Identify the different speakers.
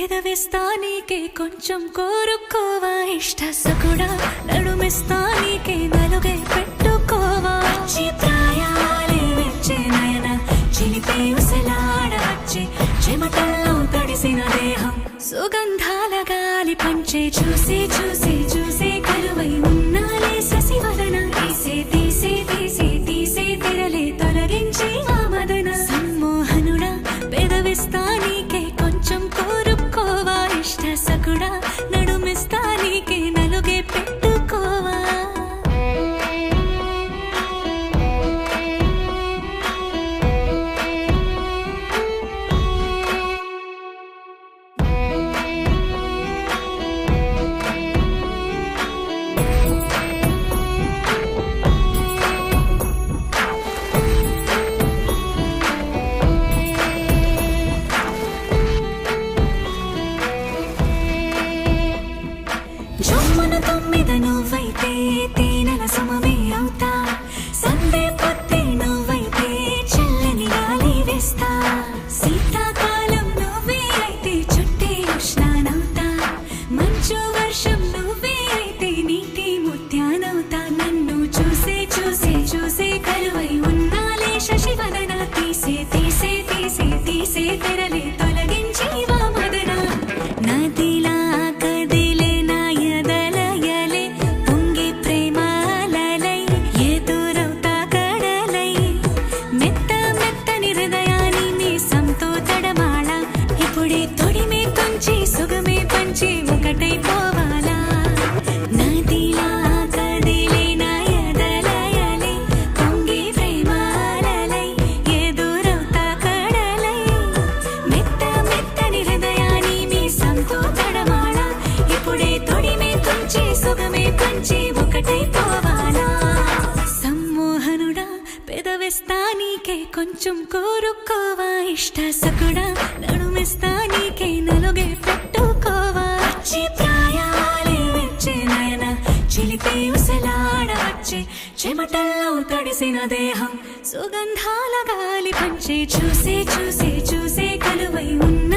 Speaker 1: పెదవిస్తా నీకే కొంచెం కోరుకోవా ఇష్ట సకుడా నడుమిస్తా నీకే నలుగే పెట్టుకోవా వచ్చి ప్రాయాలే వచ్చే నయన చిలిపే ఉసలాడ వచ్చే చెమటల్లో తడిసిన దేహం సుగంధాల గాలి పంచే చూసి చూసి చూసి కరువై ఉన్నాలే శశివదన తీసే తీసే తీసే తీసే తెరలే తొలగించి ఆ మదన సమ్మోహనుడా పెదవిస్తా నీకే కొంచెం కోరుకోవా ఇష్ట సకుడా నడుమిస్తా నీకే నలుగే పెట్టుకోవా జొమ్మన తొమ్మిద నువ్వైతే తేనెల సమమే అవుతా సందే పొత్తి నువ్వైతే చల్లని గాలి వేస్తా శీతాకాలం నువ్వే అయితే చుట్టే ఉష్ణానవుతా మంచు వర్షం నువ్వే అయితే నీటి ముత్యానవుతా నన్ను చూసే చూసే చూసే కరువై ఉన్నాలే శశివదన తీసే తీసే తీసే తీసే తెరలే తొలగించి వా మదన నదిలా సుగమే పంచి ఒకటై పోవాలా నదిలా కదిలే నా ఎదలయలే పొంగి ప్రేమాలలై ఎదురవుతా కడలై మెత్త మెత్తని హృదయాన్ని మీసంతో తడమాళ ఇప్పుడే తొడిమే తుంచి సుగమే పంచి ఒకటై పోవాలా సమ్మోహనుడా పెదవిస్తా నీకే కొంచెం కోరుకోవా ఇష్ట సకుడా నడుమిస్తా నీకే నలుగే పెట్టుకోవా వచ్చి ప్రాయాలే వచ్చే నయన చిలిపే ఉసలాడ వచ్చే చెమటల్లో తడిసిన దేహం సుగంధాల గాలి పంచే చూసే చూసే చూసే కలువై ఉన్న